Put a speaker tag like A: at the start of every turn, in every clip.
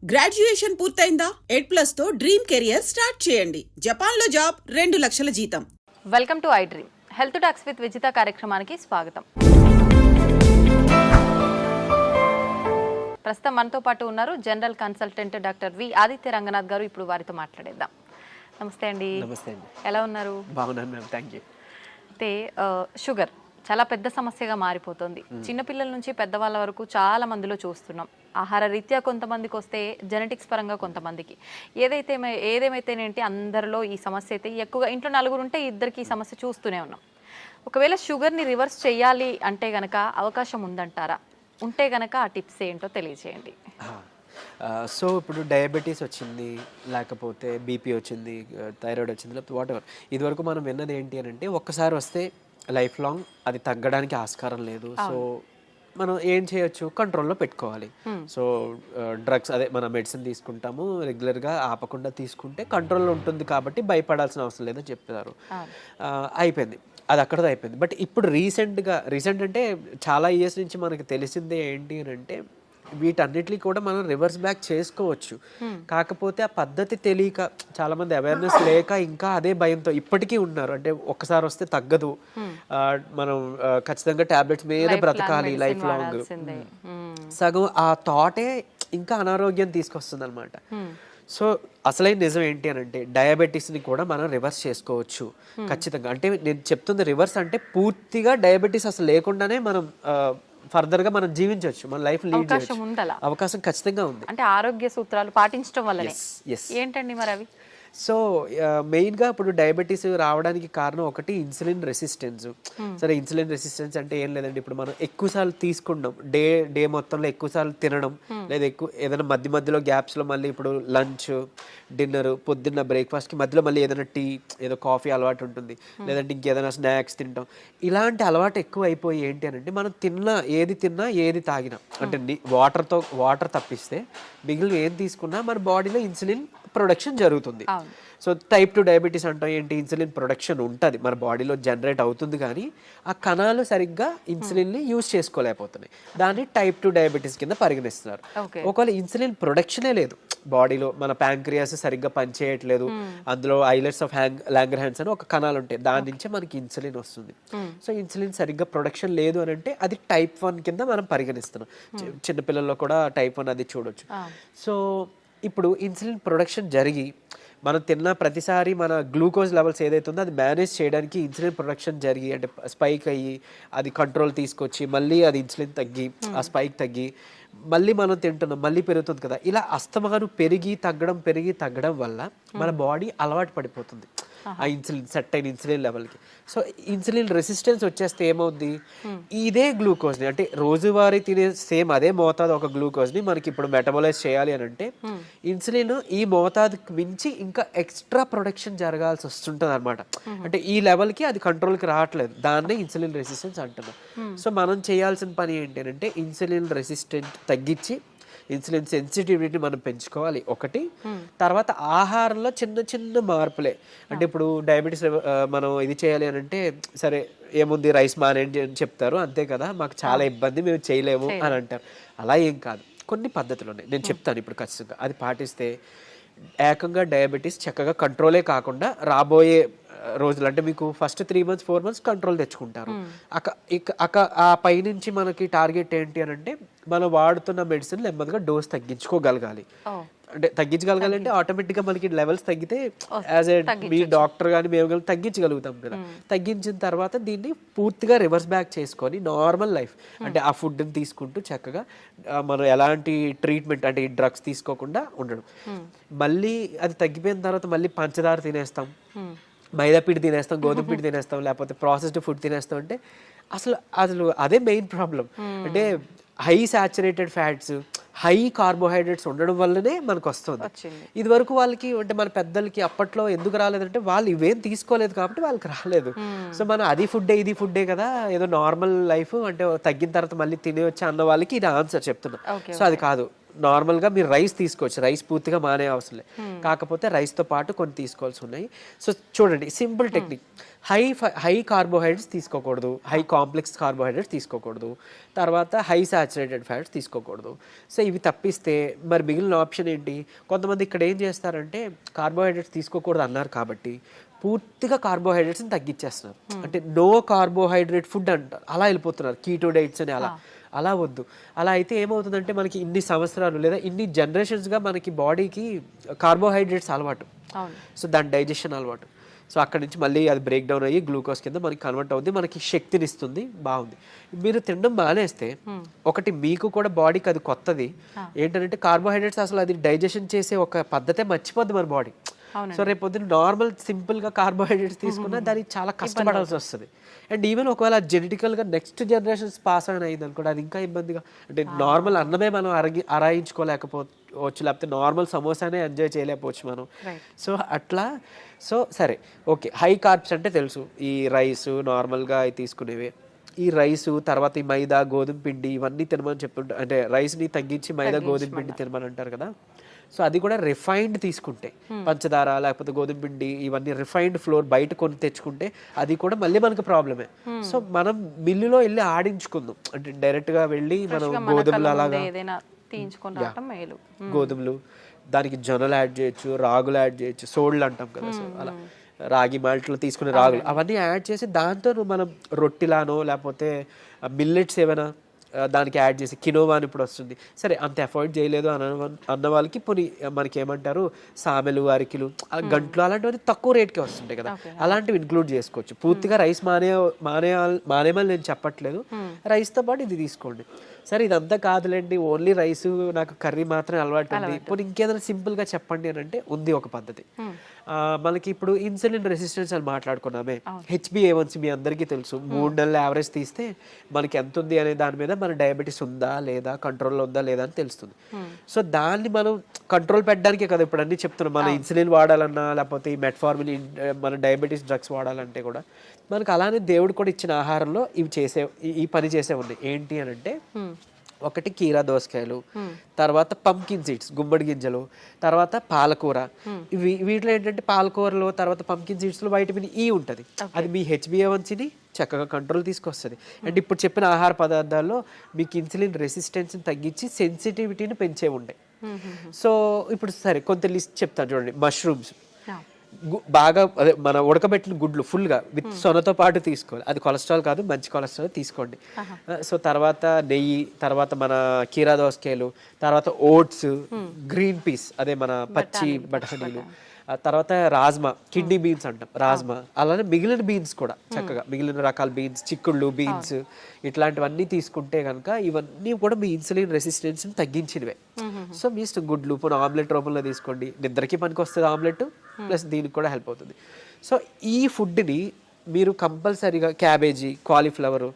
A: Graduation పూర్తయిందా? 8+ తో dream career start చేయండి. జపాన్లో జాబ్, 2 లక్షల జీతం.
B: Welcome to I dream. Health talks with Vijitha కార్యక్రమానికి స్వాగతం. ప్రస్తుతం మనతో పాటు ఉన్నారు general consultant doctor V Aditya Ranganath గారు. ఇప్పుడు వారితో మాట్లాడేద్దాం. నమస్తే అండి.
C: నమస్తే అండి.
B: ఎలా ఉన్నారు?
C: బాగున్నాను మ్యామ్, థ్యాంక్ యూ.
B: అయితే షుగర్ చాలా పెద్ద సమస్యగా మారిపోతుంది. చిన్నపిల్లల నుంచి పెద్దవాళ్ళ వరకు చాలా మందిలో చూస్తున్నాం. ఆహార రీత్యా కొంతమందికి వస్తే, జెనెటిక్స్ పరంగా కొంతమందికి, ఏదేమైతేనేంటి అందరిలో ఈ సమస్య అయితే ఎక్కువగా. ఇంట్లో నలుగురు ఉంటే ఇద్దరికి ఈ సమస్య చూస్తూనే ఉన్నాం. ఒకవేళ షుగర్ని రివర్స్ చేయాలి అంటే గనక అవకాశం ఉందంటారా? ఉంటే గనక ఆ టిప్స్ ఏంటో తెలియజేయండి.
C: సో ఇప్పుడు డయాబెటీస్ వచ్చింది, లేకపోతే బీపీ వచ్చింది, థైరాయిడ్ వచ్చింది, లేకపోతే వాట్ ఎవర్, ఇదివరకు మనం విన్నది ఏంటి అని అంటే ఒక్కసారి వస్తే లైఫ్ లాంగ్ అది తగ్గడానికి ఆస్కారం లేదు. సో మనం ఏం చేయొచ్చు, కంట్రోల్లో పెట్టుకోవాలి. సో డ్రగ్స్, అదే మన మెడిసిన్ తీసుకుంటాము, రెగ్యులర్గా ఆపకుండా తీసుకుంటే కంట్రోల్లో ఉంటుంది కాబట్టి భయపడాల్సిన అవసరం లేదని చెప్తారు. అయిపోయింది, అది అక్కడతో అయిపోయింది. బట్ ఇప్పుడు రీసెంట్ అంటే చాలా ఇయర్స్ నుంచి మనకి తెలిసిందే ఏంటి అని అంటే వీటన్నిటిని కూడా మనం రివర్స్ బ్యాక్ చేసుకోవచ్చు. కాకపోతే ఆ పద్ధతి తెలియక, చాలా మంది అవేర్నెస్ లేక ఇంకా అదే భయంతో ఇప్పటికీ ఉన్నారు. అంటే ఒక్కసారి వస్తే తగ్గదు, మనం ఖచ్చితంగా టాబ్లెట్స్ మీద బ్రతకాలి లైఫ్ లాంగ్. సగం ఆ థాటే ఇంకా అనారోగ్యం తీసుకొస్తుంది అనమాట. సో అసలైన నిజం ఏంటి అని అంటే డయాబెటీస్ని కూడా మనం రివర్స్ చేసుకోవచ్చు ఖచ్చితంగా. అంటే నేను చెప్తుంది రివర్స్ అంటే పూర్తిగా డయాబెటీస్ అసలు లేకుండానే మనం ఫర్దర్గా మనం జీవించవచ్చు, మన లైఫ్ లీడ్ చేయొచ్చు. అవకాశం ఖచ్చితంగా ఉంది.
B: అంటే ఆరోగ్య సూత్రాలు పాటించడం వల్లనే. ఏంటండి మరి అవి?
C: సో మెయిన్గా ఇప్పుడు డయాబెటీస్ రావడానికి కారణం ఒకటి ఇన్సులిన్ రెసిస్టెన్స్. సరే, ఇన్సులిన్ రెసిస్టెన్స్ అంటే ఏం లేదండి, ఇప్పుడు మనం ఎక్కువసార్లు తీసుకుంటాం, డే మొత్తంలో ఎక్కువసార్లు తినడం, లేదా ఏదైనా మధ్యలో గ్యాప్స్లో మళ్ళీ ఇప్పుడు లంచ్, డిన్నర్, పొద్దున్న బ్రేక్ఫాస్ట్కి మధ్యలో మళ్ళీ ఏదైనా టీ, ఏదో కాఫీ అలవాటు ఉంటుంది, లేదంటే ఇంకేదైనా స్నాక్స్ తింటాం. ఇలాంటి అలవాటు ఎక్కువ అయిపోయి ఏంటి అని అంటే మనం ఏది తిన్నా ఏది తాగినా, అంటే వాటర్ తప్పిస్తే మిగిలిన ఏం తీసుకున్నా మన బాడీలో ఇన్సులిన్ ప్రొడక్షన్ జరుగుతుంది. సో టైప్ 2 డయాబెటీస్ అంటాం ఏంటి, ఇన్సులిన్ ప్రొడక్షన్ ఉంటుంది మన బాడీలో, జనరేట్ అవుతుంది, కానీ ఆ కణాలు సరిగ్గా ఇన్సులిన్ని యూజ్ చేసుకోలేకపోతున్నాయి. దాన్ని టైప్ 2 డయాబెటీస్ కింద పరిగణిస్తున్నారు. ఒకవేళ ఇన్సులిన్ ప్రొడక్షనే లేదు బాడీలో, మన ప్యాంక్రియాస్ సరిగ్గా పనిచేయట్లేదు, అందులో ఐలెట్స్ ఆఫ్ లాంగర్హాన్స్ అని ఒక కణాలు ఉంటాయి, దాని నుంచే మనకి ఇన్సులిన్ వస్తుంది. సో ఇన్సులిన్ సరిగ్గా ప్రొడక్షన్ లేదు అని అంటే అది టైప్ 1 కింద మనం పరిగణిస్తున్నాం. చిన్నపిల్లల్లో కూడా టైప్ 1 అది చూడొచ్చు. సో ఇప్పుడు ఇన్సులిన్ ప్రొడక్షన్ జరిగి మనం తిన్న ప్రతిసారి మన గ్లూకోజ్ లెవెల్స్ ఏదైతే ఉందో అది మేనేజ్ చేయడానికి ఇన్సులిన్ ప్రొడక్షన్ జరిగి, అంటే స్పైక్ అయ్యి అది కంట్రోల్ తీసుకొచ్చి మళ్ళీ అది ఇన్సులిన్ తగ్గి ఆ స్పైక్ తగ్గి మళ్ళీ మనం తింటున్నాం, మళ్ళీ పెరుగుతుంది కదా. ఇలా అస్తమాను పెరిగి తగ్గడం వల్ల మన బాడీ అలవాటు పడిపోతుంది ఆ ఇన్సులిన్, సెట్ అయిన ఇన్సులిన్ లెవెల్కి. సో ఇన్సులిన్ రెసిస్టెన్స్ వచ్చేస్తే ఏమవుద్ది, ఇదే గ్లూకోజ్ని, అంటే రోజువారీ తినే సేమ్ అదే మోతాదు ఒక గ్లూకోజ్ని మనకి ఇప్పుడు మెటబలైజ్ చేయాలి అని అంటే ఇన్సులిన్ ఈ మోతాదుకి మించి ఇంకా ఎక్స్ట్రా ప్రొడక్షన్ జరగాల్సి వస్తుంటుంది అనమాట. అంటే ఈ లెవెల్కి అది కంట్రోల్కి రావట్లేదు, దాన్నే ఇన్సులిన్ రెసిస్టెన్స్ అంటున్నాం. సో మనం చేయాల్సిన పని ఏంటి అంటే ఇన్సులిన్ రెసిస్టెంట్ తగ్గించి ఇన్సులిన్ సెన్సిటివిటీ మనం పెంచుకోవాలి ఒకటి. తర్వాత ఆహారంలో చిన్న మార్పులే, అంటే ఇప్పుడు డయాబెటీస్ మనం ఇది చేయాలి అని అంటే సరే ఏముంది రైస్ మానేయండి అని చెప్తారు, అంతే కదా, మాకు చాలా ఇబ్బంది, మేము చేయలేము అని అంటారు. అలా ఏం కాదు, కొన్ని పద్ధతులు ఉన్నాయి, నేను చెప్తాను ఇప్పుడు ఖచ్చితంగా. అది పాటిస్తే ఏకంగా డయాబెటీస్ చక్కగా కంట్రోలే కాకుండా రాబోయే రోజులు, అంటే మీకు ఫస్ట్ 3 months 4 months కంట్రోల్ తెచ్చుకుంటారు. ఆ పైనుంచి మనకి టార్గెట్ ఏంటి అని అంటే మనం వాడుతున్న మెడిసిన్ నెమ్మదిగా డోస్ తగ్గించుకోగలగాలి. అంటే తగ్గించగలగాలి అంటే ఆటోమేటిక్గా మనకి లెవెల్స్ తగ్గితే యాజ్ ఏ మీ డాక్టర్ కానీ మేము కానీ తగ్గించగలుగుతాం కదా. తగ్గించిన తర్వాత దీన్ని పూర్తిగా రివర్స్ బ్యాక్ చేసుకొని నార్మల్ లైఫ్, అంటే ఆ ఫుడ్ని తీసుకుంటూ చక్కగా మనం ఎలాంటి ట్రీట్మెంట్, అంటే ఈ డ్రగ్స్ తీసుకోకుండా ఉండడం. మళ్ళీ అది తగ్గిపోయిన తర్వాత మళ్ళీ పంచదార తినేస్తాం, మైదా పిండి తినేస్తాం, గోధుమ పిండి తినేస్తాం, లేకపోతే ప్రాసెస్డ్ ఫుడ్ తినేస్తాం. అంటే అసలు అదే మెయిన్ ప్రాబ్లం. అంటే high saturated fats, high carbohydrates ఉండడం వల్లనే మనకు వస్తుంది. ఇది వరకు వాళ్ళకి, అంటే మన పెద్దలకి అప్పట్లో ఎందుకు రాలేదంటే వాళ్ళు ఇవేం తీసుకోలేదు కాబట్టి వాళ్ళకి రాలేదు. సో మనం అది ఫుడ్డే ఇది ఫుడ్డే కదా, ఏదో నార్మల్ లైఫ్, అంటే తగ్గిన తర్వాత మళ్ళీ తినేయొచ్చు అన్న వాళ్ళకి ఇది ఆన్సర్ చెప్తున్నా. సో అది కాదు, నార్మల్గా మీరు రైస్ తీసుకోవచ్చు, రైస్ పూర్తిగా మానే అవసరం లేదు, కాకపోతే రైస్తో పాటు కొన్ని తీసుకోవాల్సి ఉన్నాయి. సో చూడండి సింపుల్ టెక్నిక్, హై కార్బోహైడ్రేట్స్ తీసుకోకూడదు, హై కాంప్లెక్స్ కార్బోహైడ్రేట్స్ తీసుకోకూడదు, తర్వాత హై సాచురేటెడ్ ఫ్యాట్స్ తీసుకోకూడదు. సో ఇవి తప్పిస్తే మరి మిగిలిన ఆప్షన్ ఏంటి? కొంతమంది ఇక్కడ ఏం చేస్తారంటే కార్బోహైడ్రేట్స్ తీసుకోకూడదు అన్నారు కాబట్టి పూర్తిగా కార్బోహైడ్రేట్స్ని తగ్గించేస్తున్నారు, అంటే నో కార్బోహైడ్రేట్ ఫుడ్ అంటారు, అలా వెళ్ళిపోతున్నారు, కీటో డైట్స్ అని. అలా వద్దు. అలా అయితే ఏమవుతుందంటే మనకి ఇన్ని సంవత్సరాలు లేదా ఇన్ని జనరేషన్స్గా మనకి బాడీకి కార్బోహైడ్రేట్స్ అలవాటు, సో దాని డైజెషన్ అలవాటు. సో అక్కడి నుంచి మళ్ళీ అది బ్రేక్ డౌన్ అయ్యి గ్లూకోజ్ కింద మనకి కన్వర్ట్ అవుతుంది, మనకి శక్తిని ఇస్తుంది, బాగుంది. మీరు తినడం మానేస్తే ఒకటి మీకు కూడా బాడీకి అది కొత్తది ఏంటంటే కార్బోహైడ్రేట్స్ అసలు అది డైజెషన్ చేసే ఒక పద్ధతే మర్చిపోద్ది మన బాడీ. సో రేపు పొద్దున్న నార్మల్ సింపుల్గా కార్బోహైడ్రేట్స్ తీసుకున్నా దానికి చాలా కష్టపడాల్సి వస్తుంది. అండ్ ఈవెన్ ఒకవేళ జెనెటికల్గా నెక్స్ట్ జనరేషన్స్ పాస్ ఆన్ అయింది అనుకోండి, అది ఇంకా ఇబ్బందిగా, అంటే నార్మల్ అన్నమే మనం అరాయించుకోలేకపోవచ్చు, లేకపోతే నార్మల్ సమోసానే ఎంజాయ్ చేయలేకపోవచ్చు మనం. సో అట్లా. సో సరే ఓకే, హై కార్బ్స్ అంటే తెలుసు, ఈ రైస్ నార్మల్గా అవి తీసుకునేవి, ఈ రైసు తర్వాత ఈ మైదా గోధుమ పిండి ఇవన్నీ తినమని చెప్తుంటారు, అంటే రైస్ని తగ్గించి మైదా గోధుమ పిండి తినమని అంటారు కదా. సో అది కూడా రిఫైన్డ్ తీసుకుంటే, పంచదార లేకపోతే గోధుమ పిండి ఇవన్నీ రిఫైన్డ్ ఫ్లోర్ బయట కొని తెచ్చుకుంటే అది కూడా మళ్ళీ మనకు ప్రాబ్లమే. సో మనం మిల్లులో వెళ్ళి ఆడించుకుందాం, అంటే డైరెక్ట్గా వెళ్ళి మనం గోధుమలు అలాగా గోధుమలు, దానికి జొన్నలు యాడ్ చేయొచ్చు, రాగులు యాడ్ చేయొచ్చు, సోళ్ళు అంటాం కదా, సో అలా రాగి మాల్ట్లో తీసుకునే రాగులు అవన్నీ యాడ్ చేసి దాంతో మనం రొట్టిలానో లేకపోతే మిల్లెట్స్ ఏమైనా దానికి యాడ్ చేసి, కినోవా అని ఇప్పుడు వస్తుంది, సరే అంత అఫోర్డ్ చేయలేదు అన్న వాళ్ళకి పోనీ మనకి ఏమంటారు సామెలు, అరికిలు, గంట్లు అలాంటివన్నీ తక్కువ రేట్కే వస్తుంటాయి కదా, అలాంటివి ఇంక్లూడ్ చేసుకోవచ్చు. పూర్తిగా రైస్ మానేమని నేను చెప్పట్లేదు, రైస్తో పాటు ఇది తీసుకోండి. సరే ఇదంతా కాదులేండి, ఓన్లీ రైస్ నాకు కర్రీ మాత్రమే అలవాటు ఉంది, ఇప్పుడు ఇంకేదైనా సింపుల్గా చెప్పండి అని అంటే ఉంది ఒక పద్ధతి. మనకి ఇప్పుడు ఇన్సులిన్ రెసిస్టెన్స్ అని మాట్లాడుకున్నామే, HbA1c మీ అందరికీ తెలుసు, 3 నెలల యావరేజ్ తీస్తే మనకి ఎంత ఉంది అనే దాని మీద మన డయాబెటీస్ ఉందా లేదా, కంట్రోల్లో ఉందా లేదా అని తెలుస్తుంది. సో దాన్ని మనం కంట్రోల్ పెట్టడానికే కదా ఇప్పుడు అన్నీ చెప్తున్నాం, మన ఇన్సులిన్ వాడాలన్నా లేకపోతే ఈ మెట్ఫార్మిన్ మన డయాబెటీస్ డ్రగ్స్ వాడాలంటే కూడా మనకు అలానే దేవుడు కూడా ఇచ్చిన ఆహారంలో ఈ పని చేసే ఉన్నాయి. ఏంటి అని అంటే ఒకటి కీరా దోసకాయలు, తర్వాత పంకిన్ సీడ్స్ గుమ్మడి గింజలు, తర్వాత పాలకూర. వీటిలో ఏంటంటే పాలకూరలో తర్వాత పంకిన్ సీడ్స్లో వైటమిన్ ఈ ఉంటుంది, అది మీ HbA1cని చక్కగా కంట్రోల్ తీసుకొస్తుంది. అండ్ ఇప్పుడు చెప్పిన ఆహార పదార్థాల్లో మీకు ఇన్సులిన్ రెసిస్టెన్స్ని తగ్గించి సెన్సిటివిటీని పెంచే ఉండే. సో ఇప్పుడు సరే కొంత లిస్ట్ చెప్తాను చూడండి. మష్రూమ్స్ బాగా అదే మన ఉడకబెట్టిన గుడ్లు ఫుల్గా విత్ సొనతో పాటు తీసుకోవాలి, అది కొలెస్ట్రాల్ కాదు, మంచి కొలెస్ట్రాల్ తీసుకోండి. సో తర్వాత నెయ్యి, తర్వాత మన కీరా దోసకాయలు, తర్వాత ఓట్స్, గ్రీన్ పీస్ అదే మన పచ్చి బఠానీలు, తర్వాత రాజ్మా, కిడ్నీ బీన్స్ అంటాం రాజ్మా, అలానే మిగిలిన బీన్స్ కూడా చక్కగా మిగిలిన రకాల బీన్స్, చిక్కుళ్ళు బీన్స్ ఇట్లాంటివన్నీ తీసుకుంటే కనుక ఇవన్నీ కూడా మీ ఇన్సులిన్ రెసిస్టెన్స్ని తగ్గించినవే. సో మీ ఇష్టం, గుడ్లు పోనీ ఆమ్లెట్ రూపంలో తీసుకోండి, నిద్రకి పనికి వస్తుంది ఆమ్లెట్, ప్లస్ దీనికి కూడా హెల్ప్ అవుతుంది. సో ఈ ఫుడ్ని మీరు కంపల్సరీగా క్యాబేజీ, కాలీఫ్లవర్,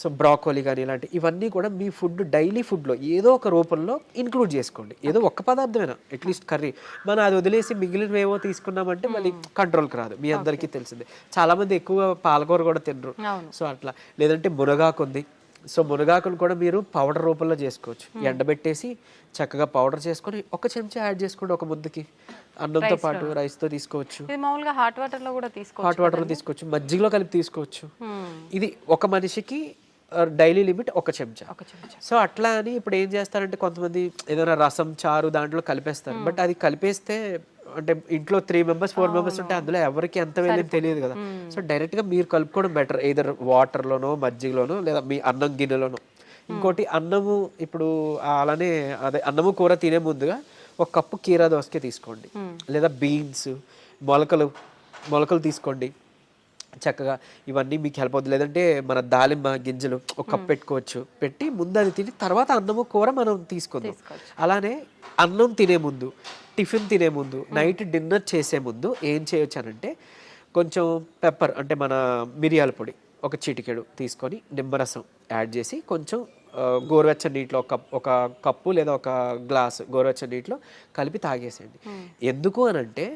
C: సో బ్రాకోలీ కానీ ఇలాంటి ఇవన్నీ కూడా మీ ఫుడ్ డైలీ ఫుడ్లో ఏదో ఒక రూపంలో ఇంక్లూడ్ చేసుకోండి. ఏదో ఒక్క పదార్థమైనా అట్లీస్ట్ కర్రీ, మనం అది వదిలేసి మిగిలినవి ఏవో తీసుకున్నామంటే మళ్ళీ కంట్రోల్కి రాదు, మీ అందరికీ తెలిసిందే. చాలామంది ఎక్కువ పాలకూర కూడా తినరు, సో అట్లా. లేదంటే మునగాకు ఉంది, సో మునగాకును కూడా మీరు పౌడర్ రూపంలో చేసుకోవచ్చు, ఎండబెట్టేసి చక్కగా పౌడర్ చేసుకొని ఒక చెంచా యాడ్ చేసుకోండి ఒక ముద్దకి, అన్నంతో పాటు రైస్తో తీసుకోవచ్చు,
B: హాట్ వాటర్లో కూడా
C: తీసుకోవచ్చు, మజ్జిగలో కలిపి తీసుకోవచ్చు. ఇది ఒక మనిషికి డైలీ లిమిట్ ఒక చెంచా. సో అట్లా అని ఇప్పుడు ఏం చేస్తారంటే కొంతమంది ఏదైనా రసం, చారు దాంట్లో కలిపేస్తారు, బట్ అది కలిపేస్తే అంటే ఇంట్లో 3 members 4 members ఉంటే అందులో ఎవరికి ఎంత వెళ్ళేది తెలియదు కదా. సో డైరెక్ట్గా మీరు కలుపుకోవడం బెటర్, ఏదర్ వాటర్లోనో మజ్జిగలోనో లేదా మీ అన్నం గిన్నెలోనో. ఇంకోటి అన్నము, ఇప్పుడు అలానే అదే అన్నము కూర తినే ముందుగా 1 కప్పు కీరా దోసకాయ తీసుకోండి, లేదా బీన్స్, మొలకలు తీసుకోండి చక్కగా, ఇవన్నీ మీకు హెల్ప్ అవుతుంది. లేదంటే మన దాలిమ్మ గింజలు 1 కప్ పెట్టుకోవచ్చు, పెట్టి ముందు అది తిని తర్వాత అన్నము కూర మనం తీసుకుందాం. అలానే అన్నం తినే ముందు, టిఫిన్ తినే ముందు, నైట్ డిన్నర్ చేసే ముందు ఏం చేయొచ్చు అనంటే కొంచెం పెప్పర్ అంటే మన మిరియాల పొడి 1 చిటికెడు తీసుకొని నిమ్మరసం యాడ్ చేసి కొంచెం గోరువెచ్చని నీటిలో ఒక కప్పు లేదా 1 గ్లాసు గోరువెచ్చని నీటిలో కలిపి తాగేసేయండి. ఎందుకు అనంటే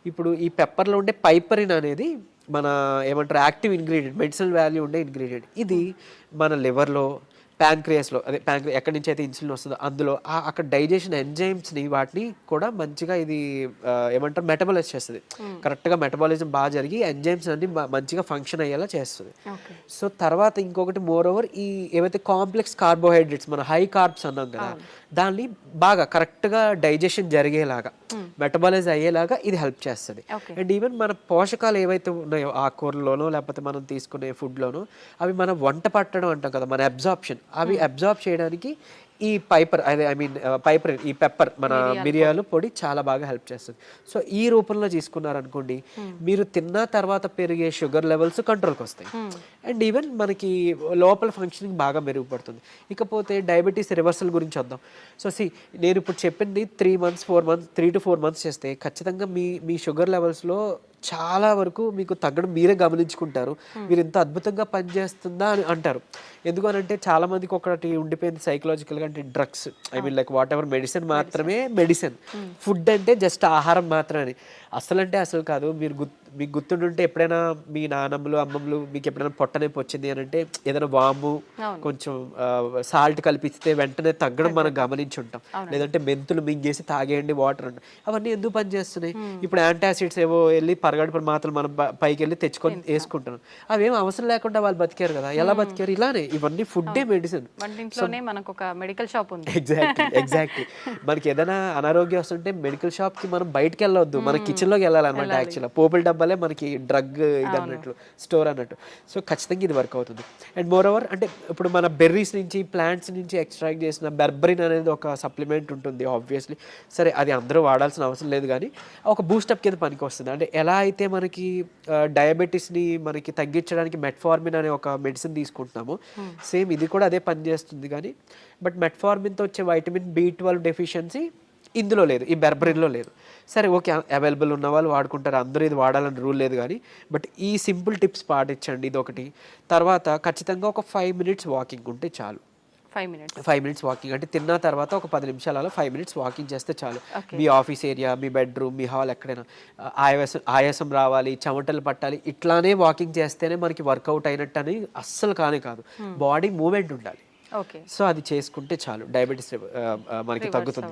C: ఇప్పుడు ఈ పెప్పర్లో ఉండే పైపరిన్ అనేది మన ఏమంటారు యాక్టివ్ ఇంగ్రీడియంట్, మెడిసినల్ వాల్యూ ఉండే ఇంగ్రీడియంట్. ఇది మన లివర్లో ప్యాంక్రియాస్లో అదే ఎక్కడి నుంచి అయితే ఇన్సులిన్ వస్తుందో అందులో అక్కడ డైజెషన్ ఎంజైమ్స్ని వాటిని కూడా మంచిగా ఇది ఏమంటారు మెటబాలైజ్ చేస్తుంది. కరెక్ట్గా మెటబాలిజం బాగా జరిగి ఎంజైమ్స్ అన్ని మంచిగా ఫంక్షన్ అయ్యేలా చేస్తుంది. సో తర్వాత ఇంకొకటి మోర్ ఓవర్ ఈ ఏవైతే కాంప్లెక్స్ కార్బోహైడ్రేట్స్ మన హై కార్బ్స్ అన్నాం కదా దాన్ని బాగా కరెక్ట్గా డైజెషన్ జరిగేలాగా మెటబాలైజ్ అయ్యేలాగా ఇది హెల్ప్ చేస్తుంది. అండ్ ఈవెన్ మన పోషకాలు ఏవైతే ఉన్నాయో ఆకుకూరలోనో లేకపోతే మనం తీసుకునే ఫుడ్లోనో అవి మన వంట పట్టడం అంటాం కదా మన అబ్జార్ప్షన్ అవి అబ్జార్బ్ చేయడానికి ఈ పైపర్ ఈ పెప్పర్ మన మిరియాలు పొడి చాలా బాగా హెల్ప్ చేస్తుంది. సో ఈ రూపంలో తీసుకున్నారనుకోండి మీరు తిన్న తర్వాత పెరిగే షుగర్ లెవెల్స్ కంట్రోల్కి వస్తాయి. అండ్ ఈవెన్ మనకి లోపల ఫంక్షనింగ్ బాగా మెరుగుపడుతుంది. ఇకపోతే డయాబెటీస్ రివర్సల్ గురించి వద్దాం. సో నేను ఇప్పుడు చెప్పింది 3 to 4 months చేస్తే ఖచ్చితంగా మీ షుగర్ లెవెల్స్లో చాలా వరకు మీకు తగ్గడం మీరే గమనించుకుంటారు. మీరు ఇంత అద్భుతంగా పనిచేస్తుందా అని అంటారు. ఎందుకనంటే చాలా మందికి ఒకటి ఉండిపోయింది సైకలాజికల్గా, అంటే drugs like what ever medicine మాత్రమే మెడిసిన్, ఫుడ్ అంటే జస్ట్ ఆహారం మాత్రమే. అసలు కాదు. మీకు గుర్తుంటుంటే ఎప్పుడైనా మీ నాన్నమ్మలు అమ్మమ్మలు మీకు ఎప్పుడైనా పొట్టనొప్పి వచ్చింది అని అంటే ఏదైనా వాము కొంచెం సాల్ట్ కలిపిస్తే వెంటనే తగ్గడం మనం గమనించి ఉంటాం. లేదంటే మెంతులు మింగేసి తాగేయండి వాటర్ అంటే అవన్నీ ఎందుకు పనిచేస్తున్నాయి? ఇప్పుడు యాంటాసిడ్స్ ఏవో వెళ్ళి పరగడుపుల మాత్రలు మనం పైకి వెళ్ళి తెచ్చుకొని వేసుకుంటున్నాం. అవేం అవసరం లేకుండా వాళ్ళు బతికారు కదా. ఎలా బతికారు? ఇలానే. ఇవన్నీ ఫుడ్డే మెడిసిన్.
B: మనకు ఒక మెడికల్ షాప్ ఉంది.
C: ఎగ్జాక్ట్లీ. మనకి ఏదైనా అనారోగ్యం వస్తుంటే మెడికల్ షాప్ కి మనం బయటకు వెళ్ళవద్దు, మన కిచెన్ లోకి వెళ్ళాలన్నమాట. యాక్చువల్గా పోపుల డబ్బాలే మనకి డ్రగ్ ఇది అన్నట్లు, స్టోర్ అన్నట్టు. సో ఖచ్చితంగా ఇది వర్క్ అవుతుంది. అండ్ మోర్ ఓవర్ అంటే ఇప్పుడు మన బెర్రీస్ నుంచి ప్లాంట్స్ నుంచి ఎక్స్ట్రాక్ట్ చేసిన బెర్బరిన్ అనేది ఒక సప్లిమెంట్ ఉంటుంది ఆబ్వియస్లీ. సరే అది అందరూ వాడాల్సిన అవసరం లేదు కానీ ఒక బూస్టప్ కింద పనికి వస్తుంది. అంటే ఎలా అయితే మనకి డయాబెటీస్ని మనకి తగ్గించడానికి మెట్ఫార్మిన్ అనే ఒక మెడిసిన్ తీసుకుంటున్నాము, సేమ్ ఇది కూడా అదే పని చేస్తుంది. కానీ బట్ మెట్ఫార్మిన్తో వచ్చే వైటమిన్ B12 డెఫిషియన్సీ ఇందులో లేదు, ఈ బెర్బరిన్లో లేదు. సరే ఓకే, అవైలబుల్ ఉన్న వాళ్ళు వాడుకుంటారు, అందరూ ఇది వాడాలని రూల్ లేదు. కానీ బట్ ఈ సింపుల్ టిప్స్ పాటించండి, ఇది ఒకటి. తర్వాత ఖచ్చితంగా ఒక 5 minutes వాకింగ్ ఉంటే చాలు. 5 minutes వాకింగ్ అంటే తిన్న తర్వాత ఒక 10 నిమిషాలలో 5 minutes వాకింగ్ చేస్తే చాలు. మీ ఆఫీస్ ఏరియా, మీ బెడ్రూమ్, మీ హాల్ ఎక్కడైనా ఆయాసం రావాలి, చెమటలు పట్టాలి, ఇట్లానే వాకింగ్ చేస్తేనే మనకి వర్కౌట్ అయినట్టు అని అస్సలు కాదు. బాడీ మూమెంట్ ఉండాలి. సో అది చేసుకుంటే చాలు, డయాబెటీస్ మనకి తగ్గుతుంది.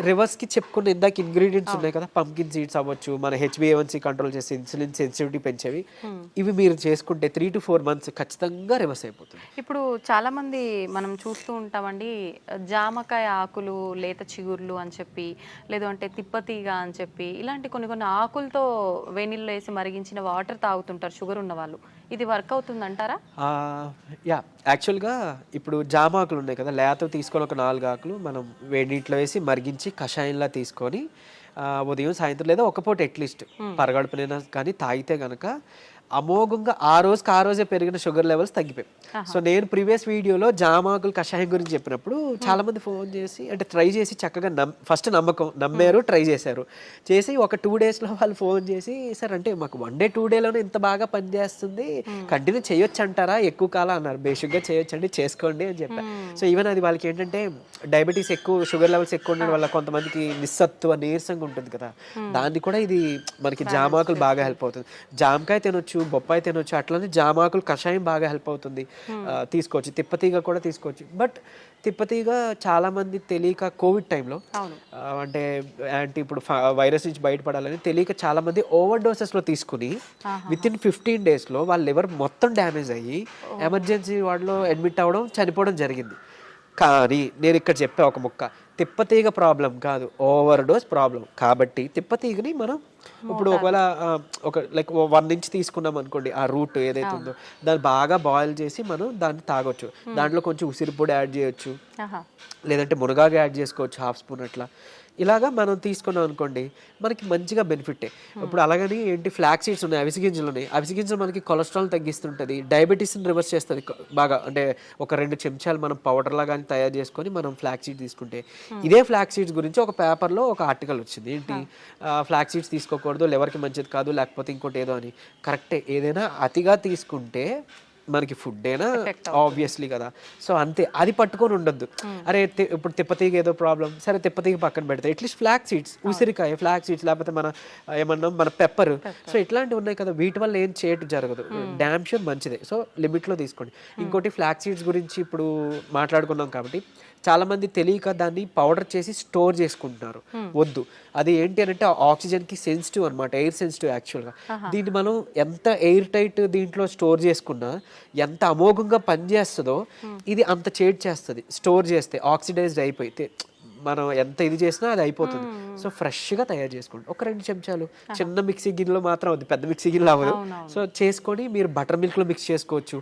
C: రివర్స్కి చెప్పుకున్న ఇందాక ఇంగ్రీడియంట్స్ ఉన్నాయి కదా, పంకిన్ సీడ్స్ అవ్వచ్చు, మన HbA1c కంట్రోల్ చేసి ఇన్సులిన్ సెన్సిటివిటీ పెంచేవి, ఇవి మీరు చేసుకుంటే 3 to 4 months ఖచ్చితంగా రివర్స్ అయిపోతుంది.
B: ఇప్పుడు చాలా మంది మనం చూస్తూ ఉంటామండి, జామకాయ ఆకులు, లేత చిగుర్లు అని చెప్పి, లేదు అంటే తిప్పతీగ అని చెప్పి, ఇలాంటి కొన్ని ఆకులతో వేణిల్లో వేసి మరిగించిన వాటర్ తాగుతుంటారు షుగర్ ఉన్న వాళ్ళు. ఇది వర్క్ అవుతుంది అంటారా?
C: యాక్చువల్గా ఇప్పుడు జామాకులు ఉన్నాయి కదా, లేత తీసుకొని ఒక 4 ఆకులు మనం వేడి నీటిలో వేసి మరిగించి కషాయంలా తీసుకొని ఉదయం సాయంత్రం లేదా ఒక పూట అట్లీస్ట్ పరగడుపునైనా కానీ తాగితే కనుక అమోఘంగా ఆ రోజే పెరిగిన షుగర్ లెవెల్స్ తగ్గిపోయాయి. సో నేను ప్రీవియస్ వీడియోలో జామాకులు కషాయం గురించి చెప్పినప్పుడు చాలా మంది ఫోన్ చేసి అంటే ట్రై చేసి చక్కగా ఫస్ట్ నమ్మారు, ట్రై చేసి ఒక 2 daysలో వాళ్ళు ఫోన్ చేసి సార్ అంటే మాకు 1 day 2 dayలోనే ఇంత బాగా పనిచేస్తుంది, కంటిన్యూ చేయొచ్చు అంటారా, ఎక్కువ కాలం అన్నారు. బేసిక్గా చేయొచ్చండి, చేసుకోండి అని చెప్పారు. సో ఈవెన్ అది వాళ్ళకి ఏంటంటే డయాబెటీస్ ఎక్కువ, షుగర్ లెవెల్స్ ఎక్కువ ఉండడం వల్ల కొంతమందికి నిస్సత్తువ నీరసంగా ఉంటుంది కదా, దాన్ని కూడా ఇది మనకి జామాకులు బాగా హెల్ప్ అవుతుంది. జామకాయ తినొచ్చు, బొప్పాయి తినొచ్చు, అట్లనే జామాకులు కషాయం బాగా హెల్ప్ అవుతుంది, తీసుకోవచ్చు. తిప్పతీగ కూడా తీసుకోవచ్చు. బట్ తిప్పతీగ చాలా మంది తెలియక కోవిడ్ టైంలో అంటే ఇప్పుడు వైరస్ నుంచి బయటపడాలని తెలియక చాలా మంది ఓవర్ డోసెస్లో తీసుకుని వితిన్ 15 daysలో వాళ్ళ లివర్ మొత్తం డ్యామేజ్ అయ్యి ఎమర్జెన్సీ వార్డులో అడ్మిట్ అవ్వడం, చనిపోవడం జరిగింది. కానీ నేను ఇక్కడ చెప్పే ఒక ముక్క, తిప్పతీగ ప్రాబ్లం కాదు, ఓవర్ డోస్ ప్రాబ్లం. కాబట్టి తిప్పతీగని మనం ఇప్పుడు ఒకవేళ ఒక లైక్ 1 inch తీసుకున్నాం అనుకోండి, ఆ రూట్ ఏదైతే ఉందో దాన్ని బాగా బాయిల్ చేసి మనం దాన్ని తాగొచ్చు. దాంట్లో కొంచెం ఉసిరిపొడి యాడ్ చేయొచ్చు, లేదంటే మునగాకు యాడ్ చేసుకోవచ్చు 1/2 spoon అట్లా. ఇలాగా మనం తీసుకున్నాం అనుకోండి మనకి మంచిగా బెనిఫిటే. ఇప్పుడు అలాగని ఏంటి ఫ్లాక్స్ సీడ్స్ ఉన్నాయి, అవిసె గింజలు ఉన్నాయి. అవిసె గింజలు మనకి కొలెస్ట్రాల్ తగ్గిస్తుంటుంది, డయాబెటీస్ని రివర్స్ చేస్తుంది బాగా. అంటే ఒక 2 చెంచాలు మనం పౌడర్లా కానీ తయారు చేసుకొని మనం ఫ్లాక్స్ సీడ్స్ తీసుకుంటే, ఇదే ఫ్లాక్స్ సీడ్స్ గురించి ఒక పేపర్లో ఒక ఆర్టికల్ వచ్చింది. ఏంటి ఫ్లాక్స్ సీడ్స్ తీసుకోకూడదు, లివర్కి మంచిది కాదు, లేకపోతే ఇంకోటి ఏదో అని. కరెక్టే, ఏదైనా అతిగా తీసుకుంటే మనకి ఫుడ్ అయినా ఆబ్వియస్లీ కదా. సో అంతే, అది పట్టుకొని ఉండొద్దు. అరే ఇప్పుడు తిప్పతీగ ఏదో ప్రాబ్లం, సరే తిప్పతీగ పక్కన పెడితే అట్లీస్ట్ ఫ్లాక్ సీడ్స్, ఉసిరికాయ, ఫ్లాక్ సీడ్స్, లేకపోతే మన ఏమన్నా మన పెప్పర్, సో ఇట్లాంటివి ఉన్నాయి కదా, వీటి వల్ల ఏం చేయటం జరగదు. డ్యామ్ షూర్ మంచిదే. సో లిమిట్లో తీసుకోండి. ఇంకోటి ఫ్లాక్ సీడ్స్ గురించి ఇప్పుడు మాట్లాడుకున్నాం కాబట్టి చాలా మంది తెలియక దాన్ని పౌడర్ చేసి స్టోర్ చేసుకుంటున్నారు. వద్దు, అది ఏంటి అని అంటే ఆక్సిజన్ కి సెన్సిటివ్ అనమాట, ఎయిర్ సెన్సిటివ్ యాక్చువల్గా. దీన్ని మనం ఎంత ఎయిర్ టైట్ దీంట్లో స్టోర్ చేసుకున్నా, ఎంత అమోఘంగా పనిచేస్తుందో ఇది అంత చేడ్ చేస్తుంది స్టోర్ చేస్తే. ఆక్సిడైజ్డ్ అయిపోతే మనం ఎంత ఇది చేసినా అది అయిపోతుంది. సో ఫ్రెష్గా తయారు చేసుకోండి. ఒక 2 చెంచాలు చిన్న మిక్సీ గిన్నెలో మాత్రం అవుతుంది, పెద్ద మిక్సీ గిన్నెలో అవ్వదు. సో చేసుకొని మీరు బటర్ మిల్క్లో మిక్స్ చేసుకోవచ్చు,